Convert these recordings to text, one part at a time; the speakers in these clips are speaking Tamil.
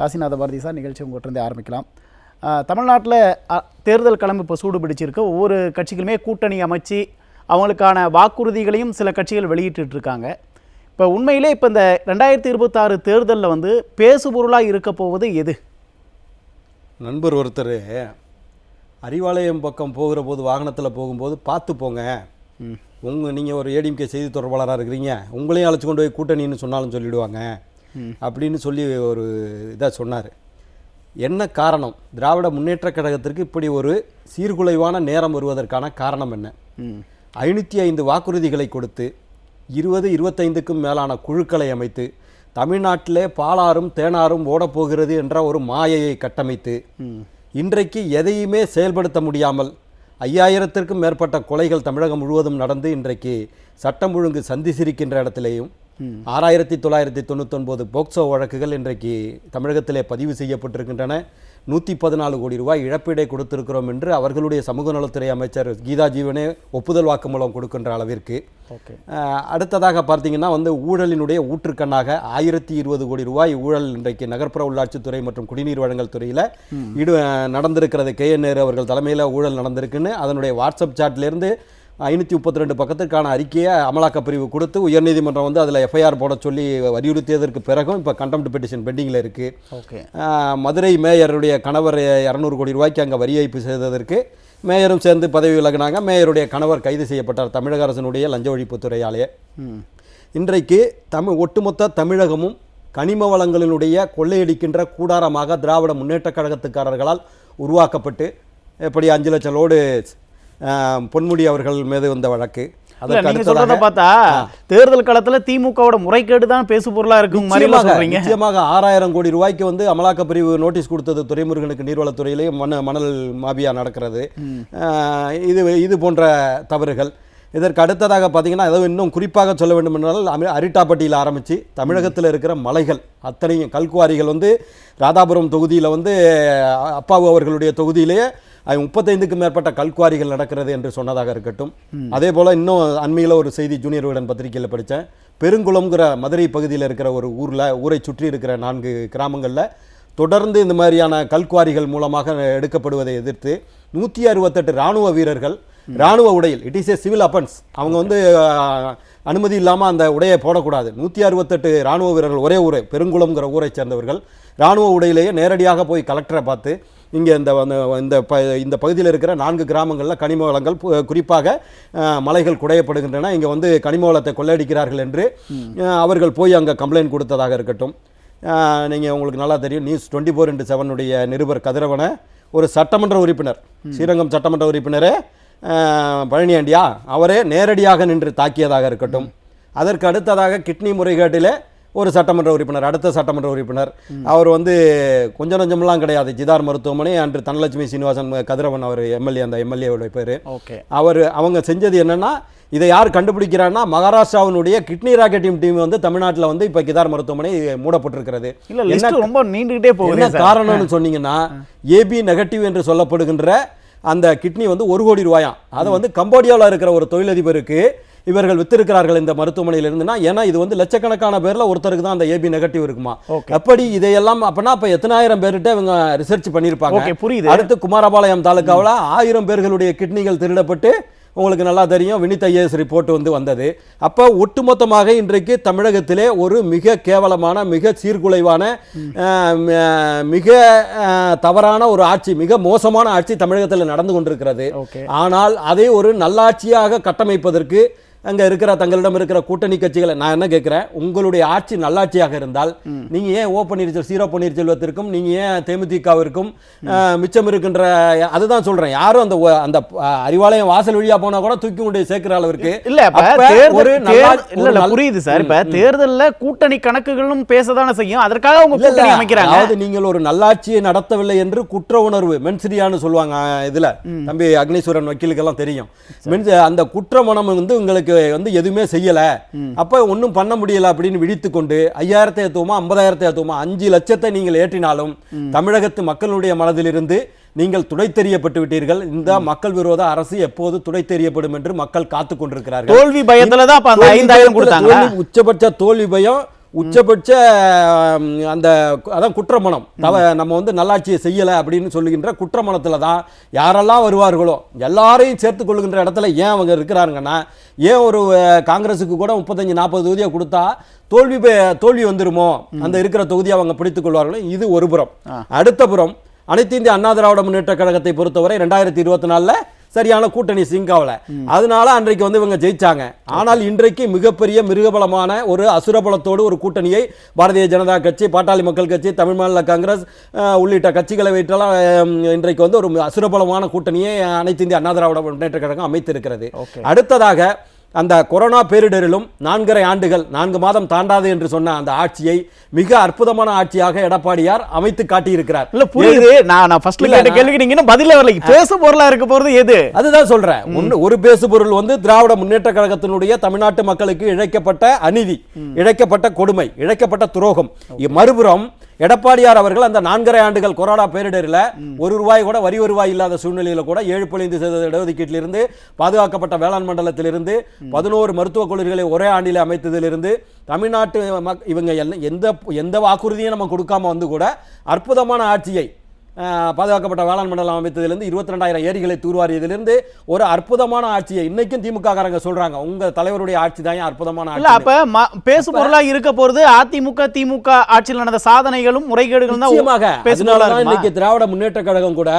காசிநாத பாரதி சார், நிகழ்ச்சி உங்கள்கிட்ட ஆரம்பிக்கலாம். தமிழ்நாட்டில் தேர்தல் களம் இப்போ சூடு பிடிச்சிருக்கு. ஒவ்வொரு கட்சிகளுமே கூட்டணி அமைச்சு அவங்களுக்கான வாக்குறுதிகளையும் சில கட்சிகள் வெளியிட்டு இருக்காங்க. இப்போ உண்மையிலே இப்போ இந்த 2026 தேர்தலில் வந்து பேசுபொருளாக இருக்க போவது எது? நண்பர் ஒருத்தர் அறிவாலயம் பக்கம் போகிற போது வாகனத்தில் போகும்போது பார்த்து போங்க, நீங்கள் ஒரு ஏடிஎம்கே செய்தி தொடர்பாளராக இருக்கிறீங்க, உங்களையும் அழைச்சி கொண்டு போய் கூட்டணின்னு சொன்னாலும் சொல்லிவிடுவாங்க அப்படின்னு சொல்லி ஒரு இதாக சொன்னார். என்ன காரணம்? திராவிட முன்னேற்ற கழகத்திற்கு இப்படி ஒரு சீர்குலைவான நேரம் வருவதற்கான காரணம் என்ன? 505 வாக்குறுதிகளை கொடுத்து 20-25க்கும் மேலான குழுக்களை அமைத்து தமிழ்நாட்டிலே பாலாறும் தேனாரும் ஓடப்போகிறது என்ற ஒரு மாயையை கட்டமைத்து இன்றைக்கு எதையுமே செயல்படுத்த முடியாமல் 5000த்திற்கும் மேற்பட்ட கொலைகள் தமிழகம் முழுவதும் நடந்து இன்றைக்கு சட்டம் ஒழுங்கு சந்தி சிரிக்கின்ற இடத்திலேயும் 6999 போக்சோ வழக்குகள் இன்றைக்கு தமிழகத்திலே பதிவு செய்யப்பட்டிருக்கின்றன. 114 கோடி ரூபாய் இழப்பீடை கொடுத்திருக்கிறோம் என்று அவர்களுடைய சமூக நலத்துறை அமைச்சர் கீதா ஜீவனே ஒப்புதல் வாக்குமூலம் கொடுக்கின்ற அளவிற்கு. அடுத்ததாக பார்த்தீங்கன்னா ஊழலினுடைய ஊற்றுக்கண்ணாக 1020 கோடி ரூபாய் ஊழல் இன்றைக்கு நகர்ப்புற உள்ளாட்சித்துறை மற்றும் குடிநீர் வழங்கல் துறையில் நடந்திருக்கிறது. KN நேரு அவர்கள் தலைமையில் ஊழல் நடந்திருக்குன்னு அதனுடைய வாட்ஸ்அப் சாட்லேருந்து 532 பக்கத்திற்கான அறிக்கையை அமலாக்கப் பிரிவு கொடுத்து உயர்நீதிமன்றம் அதில் FIR போட சொல்லி வலியுறுத்தியதற்கு பிறகும் இப்போ கண்டெம்ட் பெட்டிஷன் பெண்டிங்கில் இருக்குது. மதுரை மேயருடைய கணவர் 200 கோடி ரூபாய்க்கு அங்கே வரி ஏய்ப்பு செய்ததற்கு மேயரும் சேர்ந்து பதவி விலகினாங்க. மேயருடைய கணவர் கைது செய்யப்பட்டார் தமிழக அரசினுடைய லஞ்ச ஒழிப்புத்துறையாலே. இன்றைக்கு ஒட்டுமொத்த தமிழகமும் கனிம வளங்களினுடைய கொள்ளையடிக்கின்ற கூடாரமாக திராவிட முன்னேற்ற கழகத்துக்காரர்களால் உருவாக்கப்பட்டு எப்படி 5 லட்சம் லோடு பொன்முடி அவர்கள் மீது வந்த வழக்கு. நீங்க சொல்றத பார்த்தா தேர்தல் களத்துல திமுகவோட முறைகேடு தான் பேசு பொருளா இருக்கும். நிச்சயமாக 6000 கோடி ரூபாய்க்கு அமலாக்க பிரிவு நோட்டீஸ் கொடுத்தது துரைமுருகனுக்கு நீர்வளத்துறையிலேயே மணல் மாபியா நடக்கிறது. இது போன்ற தவறுகள். இதற்கு அடுத்ததாக பார்த்தீங்கன்னா இன்னும் குறிப்பாக சொல்ல வேண்டும் என்றால் அரிட்டாப்பட்டியில் ஆரம்பித்து தமிழகத்தில் இருக்கிற மலைகள் அத்தனையும் கல்குவாரிகள் ராதாபுரம் தொகுதியில் அப்பாவு அவர்களுடைய தொகுதியிலேயே 35க்கும் மேற்பட்ட கல்குவாரிகள் நடக்கிறது என்று சொன்னதாக இருக்கட்டும். அதே போல் இன்னும் அண்மையில் ஒரு செய்தி ஜூனியர் விகடன் பத்திரிகையில் படித்தேன். பெருங்குளம்ங்கிற மதுரை பகுதியில் இருக்கிற ஒரு ஊரை சுற்றி இருக்கிற 4 கிராமங்களில் தொடர்ந்து இந்த மாதிரியான கல்குவாரிகள் மூலமாக எடுக்கப்படுவதை எதிர்த்து 168 இராணுவ வீரர்கள் இராணுவ உடையில், it is a civil offence, அவங்க அனுமதி இல்லாமல் அந்த உடையை போடக்கூடாது. 168 இராணுவ வீரர்கள் ஒரே ஊரை பெருங்குளம்ங்கிற ஊரை சேர்ந்தவர்கள் இராணுவ உடையிலேயே நேரடியாக போய் கலெக்டரை பார்த்து இங்கே இந்த பகுதியில் இருக்கிற 4 கிராமங்களில் கனிம வளங்கள் குறிப்பாக மலைகள் குடையப்படுகின்றன, இங்கே கனிம வளத்தை கொள்ளையடிக்கிறார்கள் என்று அவர்கள் போய் அங்கே கம்ப்ளைண்ட் கொடுத்ததாக இருக்கட்டும். நீங்கள் உங்களுக்கு நல்லா தெரியும், நியூஸ் 24/7 நிருபர் கதிரவனை ஒரு சட்டமன்ற உறுப்பினர், ஸ்ரீரங்கம் சட்டமன்ற உறுப்பினரே பழனியாண்டியா அவரே நேரடியாக நின்று தாக்கியதாக இருக்கட்டும். அதற்கு அடுத்ததாக கிட்னி முறைகேட்டில் ஒரு சட்டமன்ற உறுப்பினர், அடுத்த சட்டமன்ற உறுப்பினர், அவர் கொஞ்சம் நஞ்சம்லாம் கிடையாது, ஜிதார் மருத்துவமனை அன்று தனலட்சுமி சீனிவாசன் கதிரவன் அவர் எம்எல்ஏ, அந்த எம்எல்ஏவோட பேர். அவங்க செஞ்சது என்னன்னா, இதை யார் கண்டுபிடிக்கிறான்னா மகாராஷ்டிராவினுடைய கிட்னி ராக்கெட் டீம் தமிழ்நாட்டில் இப்போ கிதார் மருத்துவமனை மூடப்பட்டிருக்கிறது. ரொம்ப நீண்டுகிட்டே போகுது. என்ன காரணம்னு சொன்னீங்கன்னா, AB நெகட்டிவ் என்று சொல்லப்படுகின்ற அந்த கிட்னி 1 கோடி ரூபாயாம். அதை கம்போடியாவில் இருக்கிற ஒரு தொழிலதிபருக்கு இவர்கள் வித்திருக்கிறார்கள் இந்த மருத்துவமனையில் இருந்துன்னா. ஏன்னா இது லட்சக்கணக்கான பேர்ல ஒருத்தருக்கு தான் அந்த AB நெகட்டிவ் இருக்குமா. அப்படி இதையெல்லாம் அப்பனா அப்ப எத்தனாயிரம் பேர்கிட்ட இவங்க ரிசர்ச் பண்ணியிருப்பாங்க. புரியுது. அடுத்து குமாரபாளையம் தாலுக்காவில் 1000 பேர்களுடைய கிட்னிகள் திருடப்பட்டு உங்களுக்கு நல்லா தெரியும் வினித் IAS ரிப்போர்ட் வந்தது. அப்போ ஒட்டுமொத்தமாக இன்றைக்கு தமிழகத்திலே ஒரு மிக கேவலமான, மிக சீர்குலைவான, மிக தவறான ஒரு ஆட்சி, மிக மோசமான ஆட்சி தமிழகத்தில் நடந்து கொண்டிருக்கிறது. ஆனால் அதை ஒரு நல்லாட்சியாக கட்டமைப்பதற்கு அங்கே இருக்கிற தங்களிடம் இருக்கிற கூட்டணி கட்சிகளை நான் என்ன கேட்குறேன், உங்களுடைய ஆட்சி நல்லாட்சியாக இருந்தால் நீங்கள் ஏன் O பன்னீர்செல்வத்திற்கும் நீங்கள் ஏன் தேமுதிகவிற்கும் மிச்சம் இருக்கின்ற, அதுதான் சொல்கிறேன், யாரும் அந்த அறிவாலயம் வாசல் வழியாக போனால் கூட தூக்கி கொண்டு சேர்க்கிற அளவிற்கு இல்லை. புரியுது சார். இப்போ தேர்தலில் கூட்டணி கணக்குகளும் பேசதானே செய்யும், அதற்காக அவங்க கூட்டணி அமைக்கிறாங்க. அதாவது நீங்கள் ஒரு நல்லாட்சியை நடத்தவில்லை என்று குற்ற உணர்வு மென்சிரியான்னு சொல்லுவாங்க. இதில் தம்பி அக்னீஸ்வரன் வக்கீலுக்கெல்லாம் தெரியும். அந்த குற்ற மனம் உங்களுக்கு எதுவுமே செய்யல, அப்ப ஒன்னும் பண்ண முடியல அப்படின்னு விழித்து கொண்டு 5000 ஏத்துவோமா 50,000 ஏத்துவோமா 5 லட்சத்தை நீங்கள் ஏற்றினாலும் தமிழகத்து மக்களுடைய மனதிலிருந்து நீங்கள் துடை தெரியப்பட்டு விட்டீர்கள். இந்த மக்கள் விரோத அரசு எப்போது துடை தெரியப்படும் என்று மக்கள் காத்துக் கொண்டிருக்கிறார்கள். தோல்வி பயத்துல தான் 5000 கொடுத்தாங்க. உச்சபட்ச தோல்வி பயம் உச்சபட்ச அந்த அதான் குற்றமணம் நம்ம வந்து நல்லாட்சியை செய்யலை அப்படின்னு சொல்லுகின்ற குற்றமணத்தில் தான் யாரெல்லாம் வருவார்களோ எல்லாரையும் சேர்த்து கொள்ளுகின்ற இடத்துல ஏன் அவங்க இருக்கிறாருங்கன்னா, ஏன் ஒரு காங்கிரஸுக்கு கூட 35-40 தொகுதியை கொடுத்தா தோல்வி வந்துருமோ, அந்த இருக்கிற தொகுதியை அவங்க பிடித்துக் கொள்வார்களோ, இது ஒரு புறம். அடுத்த புறம் அனைத்து இந்திய அண்ணா திராவிட முன்னேற்ற கழகத்தை பொறுத்தவரை 2024 சரியான கூட்டணி சிங்காவல, அதனால அன்றைக்கு வந்து இவங்க ஜெயிச்சாங்க. ஆனால் இன்றைக்கு மிகப்பெரிய மிருகபலமான ஒரு அசுரபலத்தோடு ஒரு கூட்டணியை பாரதிய ஜனதா கட்சி, பாட்டாளி மக்கள் கட்சி, தமிழ் மாநில காங்கிரஸ் உள்ளிட்ட கட்சிகளை வைத்தெல்லாம் இன்றைக்கு வந்து ஒரு அசுரபலமான கூட்டணியை அனைத்து இந்திய அண்ணா திராவிட முன்னேற்ற கழகம் அமைத்திருக்கிறது. அடுத்ததாக அந்த கொரோனா பேரிடரிலும் 4.5 ஆண்டுகள் 4 மாதம் தாண்டாது என்று சொன்ன அந்த ஆட்சியை மிக அற்புதமான ஆட்சியாக எடப்பாடியார் அமைத்து காட்டியிருக்கிறார். இல்ல புரியுது. நான் ஃபர்ஸ்ட்ல கேட்ட கேள்விக்கு நீங்க பதிலே வரல. பேசு பொருளா இருக்க போறது எது? அதுதான் சொல்றேன். ஒரு பேசு பொருள் வந்து திராவிட முன்னேற்ற கழகத்தினுடைய தமிழ்நாட்டு மக்களுக்கு இழைக்கப்பட்ட அநீதி, இழைக்கப்பட்ட கொடுமை, இழைக்கப்பட்ட துரோகம். மறுபுறம் எடப்பாடியார் அவர்கள் அந்த 4.5 ஆண்டுகள் கொரோனா பேரிடரில் ₹1 கூட வரி வருவாய் இல்லாத சூழ்நிலையில் கூட 7.5% இடஒதுக்கீட்டிலிருந்து, பாதுகாக்கப்பட்ட வேளாண் மண்டலத்திலிருந்து, 11 மருத்துவக் கல்லூரிகளை ஒரே ஆண்டில் அமைத்ததிலிருந்து, தமிழ்நாட்டு இவங்க எந்த வாக்குறுதியும் நம்ம கொடுக்காம வந்து கூட அற்புதமான ஆட்சியை, பாதுகாக்கப்பட்ட வேளாண் மண்டலம் அமைத்ததிலிருந்து 22,000 ஏரிகளை தூர்வாரியதிலிருந்து ஒரு அற்புதமான ஆட்சியை இன்னைக்கும் திமுக காரங்க சொல்றாங்க. உங்க தலைவருடைய ஆட்சி தான் அற்புதமான ஆட்சி. அப்ப பேசு பொருளா இருக்க போறது அதிமுக திமுக ஆட்சியில் நடந்த சாதனைகளும் முறைகேடுகளும் தான். இன்னைக்கு திராவிட முன்னேற்ற கழகம் கூட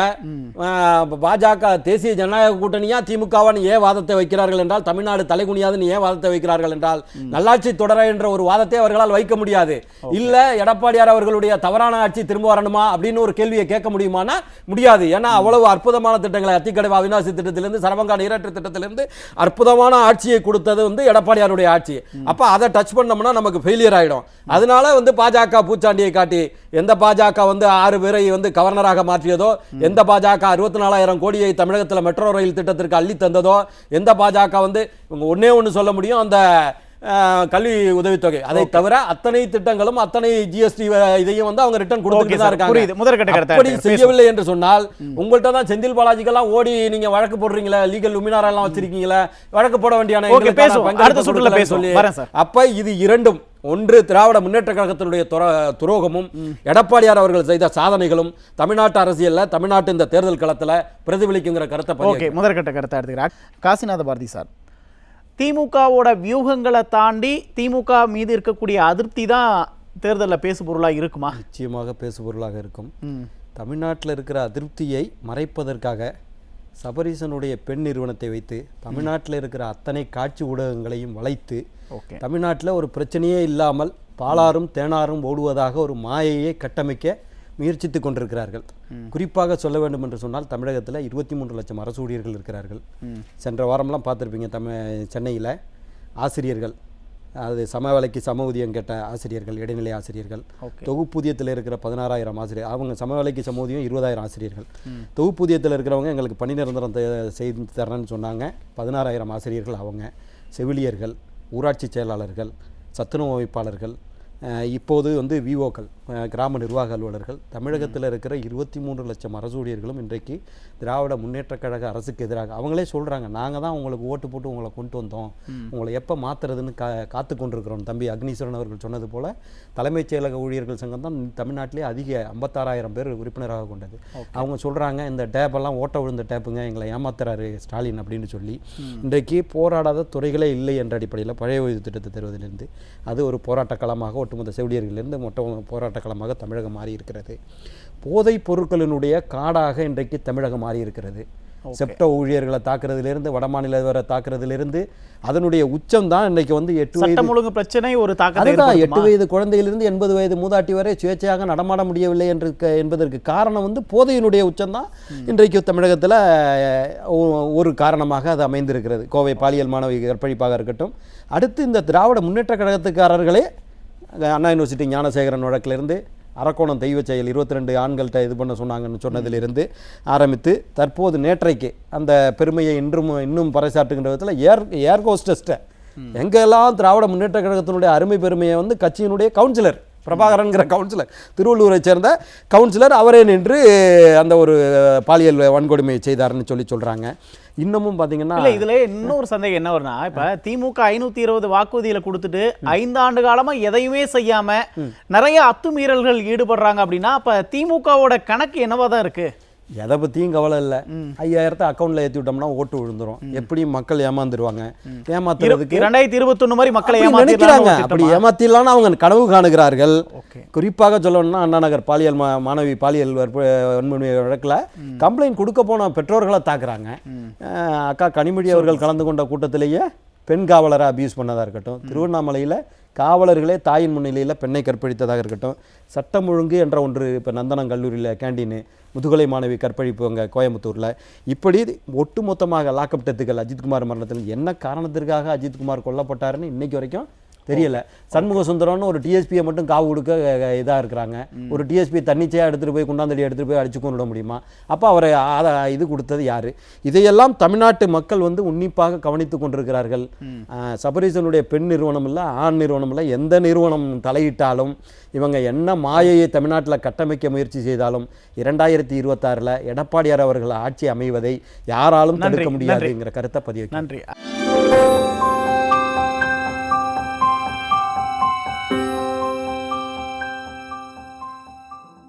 பாஜக தேசிய ஜனநாயக கூட்டணியா திமுகவான் ஏன் வாதத்தை வைக்கிறார்கள் என்றால், தமிழ்நாடு தலைகுனியாதுன்னு ஏன் வாதத்தை வைக்கிறார்கள் என்றால், நல்லாட்சி தொடர என்ற ஒரு வாதத்தை அவர்களால் வைக்க முடியாது. இல்ல எடப்பாடியார் அவர்களுடைய தவறான ஆட்சி திரும்ப வரணுமா அப்படின்னு ஒரு கேள்வியை கேட்க முடியுமானா முடியாது. ஏன்னா அவ்வளவு அற்புதமான திட்டங்களை, அத்திக்கடை அவிநாசி திட்டத்திலிருந்து, சரவங்கா நீரேற்று திட்டத்திலிருந்து அற்புதமான ஆட்சியை கொடுத்தது வந்து எடப்பாடியாருடைய ஆட்சி. அப்ப அதை டச் பண்ணோம்னா நமக்கு ஃபெயிலியர் ஆயிடும். அதனால வந்து பாஜக பூச்சாண்டியை காட்டி, எந்த பாஜக வந்து 6 பேரை வந்து கவர்னராக மாற்றியதோ, எந்த பாஜக 64,000 கோடியை தமிழகத்தில் மெட்ரோ ரயில் திட்டத்திற்கு அள்ளி தந்ததோ, எந்த பாஜக வந்து ஒன்னே ஒன்று சொல்ல முடியும், அந்த கல்வி உதவித்தொகை, அதை தவிர அத்தனை திட்டங்களும் அத்தனை ஜிஎஸ்டி இதையும் வந்து அவங்க ரிட்டர்ன் கொடுத்துட்டு தான் இருக்காங்க. அப்படி செய்யவில்லை என்று சொன்னால், உங்கள்கிட்ட தான் செந்தில் பாலாஜிக்கெல்லாம் ஓடி நீங்க வழக்கு போடுறீங்களா, லீகல் லுமினார் எல்லாம் வச்சிருக்கீங்களா, வழக்கு போட வேண்டியான சொல்லி. அப்ப இது இரண்டும், ஒன்று திராவிட முன்னேற்ற கழகத்தினுடைய துரோகமும், எடப்பாடியார் அவர்கள் செய்த சாதனைகளும் தமிழ்நாட்டு அரசியல்ல, தமிழ்நாட்டு இந்த தேர்தல் களத்துல பிரதிபலிக்குங்கிற கருத்தை முதற்கட்ட கருத்தை எடுத்துக்கிறார் காசிநாத பாரதி சார். திமுகவோட வியூகங்களை தாண்டி திமுக மீது இருக்கக்கூடிய அதிருப்தி தான் தேர்தலில் பேசு பொருளாக இருக்குமா? நிச்சயமாக பேசு பொருளாக இருக்கும். தமிழ்நாட்டில் இருக்கிற அதிருப்தியை மறைப்பதற்காக சபரீசனுடைய பெண் நிறுவனத்தை வைத்து தமிழ்நாட்டில் இருக்கிற அத்தனை காட்சி ஊடகங்களையும் வளைத்து, தமிழ்நாட்டில் ஒரு பிரச்சனையே இல்லாமல் பாலாரும் தேனாரும் ஓடுவதாக ஒரு மாயையை கட்டமைக்க முயற்சித்து கொண்டிருக்கிறார்கள். குறிப்பாக சொல்ல வேண்டும் என்று சொன்னால், தமிழகத்தில் 23 லட்சம் அரசு ஊழியர்கள் இருக்கிறார்கள். சென்ற வாரம்லாம் பார்த்துருப்பீங்க, சென்னையில் ஆசிரியர்கள், அது சம வேலைக்கு சம ஊதியம் கேட்ட ஆசிரியர்கள், இடைநிலை ஆசிரியர்கள், தொகுப்பூதியத்தில் இருக்கிற 16,000 ஆசிரியர், அவங்க சம வேலைக்கு சம ஊதியம் 20,000 ஆசிரியர்கள். தொகுப்பூதியத்தில் இருக்கிறவங்க எங்களுக்கு பணி நிரந்தரம் செய்து தரேன்னு சொன்னாங்க, 16,000 ஆசிரியர்கள். அவங்க செவிலியர்கள், ஊராட்சி செயலாளர்கள், சத்துணவு அமைப்பாளர்கள், இப்போது வந்து விஓக்கள், கிராம நிர்வாக அலுவலர்கள், தமிழகத்தில் இருக்கிற 23 லட்சம் அரசு ஊழியர்களும் இன்றைக்கு திராவிட முன்னேற்ற கழக அரசுக்கு எதிராக, அவங்களே சொல்கிறாங்க, நாங்கள் தான் உங்களுக்கு ஓட்டு போட்டு உங்களை கொண்டு வந்தோம், உங்களை எப்போ மாற்றுறதுன்னு காத்து கொண்டிருக்கிறோம். தம்பி அக்னீஸ்வரன் அவர்கள் சொன்னது போல் தலைமைச் செயலக ஊழியர்கள் சங்கம் தான் தமிழ்நாட்டிலே அதிக 56,000 பேர் உறுப்பினராக கொண்டது. அவங்க சொல்கிறாங்க, இந்த டேப்பெல்லாம் ஓட்ட விழுந்த டேப்புங்க, எங்களை ஏமாத்துறாரு ஸ்டாலின் அப்படின்னு சொல்லி. இன்றைக்கு போராடாத துறைகளே இல்லை என்ற அடிப்படையில் பழைய ஓய்வு திட்டத்தை தருவதிலிருந்து அது ஒரு போராட்ட களமாக, ஒட்டுமொத்த செவிலியர்களிலிருந்து போராட்ட களமாக தமிழகம் மாறி இருக்கிறது. போதைப் பொருட்களினுடைய காடாக இன்றைக்கு தமிழகம் மாறி இருக்கிறது. செப்டோ ஊழியர்களை தாக்குறதிலிருந்து, வடமாநில வரை தாக்குறதிலிருந்து, அதனுடைய உச்சம் தான் இன்றைக்கு வந்து 8 வயது பிரச்சனை, ஒரு தாக்கம். 8 வயது குழந்தையிலிருந்து 80 வயது மூதாட்டி வரை சுயேட்சையாக நடமாட முடியவில்லை என்பதற்கு காரணம் வந்து போதையினுடைய உச்சம் தான் இன்றைக்கு தமிழகத்தில் ஒரு காரணமாக அது அமைந்திருக்கிறது. கோவை பாலியல் மாணவி கற்பழிப்பாக இருக்கட்டும், அடுத்து இந்த திராவிட முன்னேற்ற கழகத்துக்காரர்களே அண்ணா யூனிவர்சிட்டி ஞானசேகரன் வழக்கிலிருந்து, அரக்கோணம் தெய்வ செயல் 22 ஆண்கள்கிட்ட இது பண்ண சொன்னாங்கன்னு சொன்னதிலிருந்து ஆரம்பித்து, தற்போது நேற்றைக்கு அந்த பெருமையை இன்னும் பறைசாட்டுகின்ற விதத்தில் ஏர் ஹோஸ்டஸ்ட்டை, எங்கெல்லாம் திராவிட முன்னேற்ற கழகத்தினுடைய அருமை பெருமையை வந்து கட்சியினுடைய கவுன்சிலர் பிரபாகரன்கிற கவுன்சிலர், திருவள்ளூரை சேர்ந்த கவுன்சிலர் அவரே நின்று அந்த ஒரு பாலியல் வன்கொடுமையை செய்தார்னு சொல்கிறாங்க. இன்னமும் பார்த்தீங்கன்னா இல்லை, இதில் இன்னொரு சந்தேகம் என்ன வரும்னா, இப்போ திமுக 520 வாக்குறுதிகளை கொடுத்துட்டு 5 ஆண்டு காலமாக எதையுமே செய்யாமல் நிறைய அத்துமீறல்கள் ஈடுபடுறாங்க அப்படின்னா, அப்போ திமுகவோட கணக்கு என்னவா தான் இருக்கு? எதை பற்றியும் கவலை இல்லை. 5000 அக்கௌண்ட்டில் ஏற்றி விட்டோம்னா ஓட்டு விழுந்துரும். எப்படியும் மக்கள் ஏமாந்துருவாங்க. ஏமாத்துறதுக்கு 2021 மாதிரி மக்களை நினைக்கிறாங்க. அப்படி ஏமாத்திடலான்னு அவங்க கனவு காணுகிறார்கள். குறிப்பாக சொல்லணும்னா அண்ணா நகர் பாலியல் மாணவி பாலியல் வன்முறை வழக்கில் கம்ப்ளைண்ட் கொடுக்க போன பெற்றோர்களை தாக்குறாங்க. அக்கா கனிமொழி அவர்கள் கலந்து கொண்ட கூட்டத்திலேயே பெண் காவலரை அபியூஸ் பண்ணதாக இருக்கட்டும், திருவண்ணாமலையில் காவலர்களே தாயின் முன்னிலையில் பெண்ணை கற்பழித்ததாக இருக்கட்டும், சட்டம் ஒழுங்கு என்ற ஒன்று இப்போ நந்தனம் கல்லூரியில் கேண்டீனு, முதுகலை மாணவி கற்பழிப்பு அங்கே கோயம்புத்தூரில், இப்படி ஒட்டுமொத்தமாக லாக்அப் டெத்துகள் அஜித்குமார் மரணத்தில் என்ன காரணத்திற்காக அஜித்குமார் கொல்லப்பட்டாருன்னு இன்னைக்கு வரைக்கும் தெரியல. சண்முக சுந்தரம்னு ஒரு டிஎஸ்பியை மட்டும் காவு கொடுக்க இதாக இருக்கிறாங்க. ஒரு டிஎஸ்பி தன்னிச்சையாக எடுத்துகிட்டு போய் குண்டாந்தடி எடுத்துகிட்டு போய் அடிச்சு கொண்டு விட முடியுமா? அப்போ அவரை இது கொடுத்தது யார்? இதையெல்லாம் தமிழ்நாட்டு மக்கள் வந்து உன்னிப்பாக கவனித்து கொண்டிருக்கிறார்கள். சபரீசனுடைய பெண் நிறுவனம் இல்லை, ஆண் நிறுவனம் இல்லை, எந்த நிறுவனம் தலையிட்டாலும் இவங்க என்ன மாயையை தமிழ்நாட்டில் கட்டமைக்க முயற்சி செய்தாலும் 2026 எடப்பாடியார் அவர்கள் ஆட்சி அமைவதை யாராலும் தடுக்க முடியாதுங்கிற கருத்தை பதிவு. நன்றி.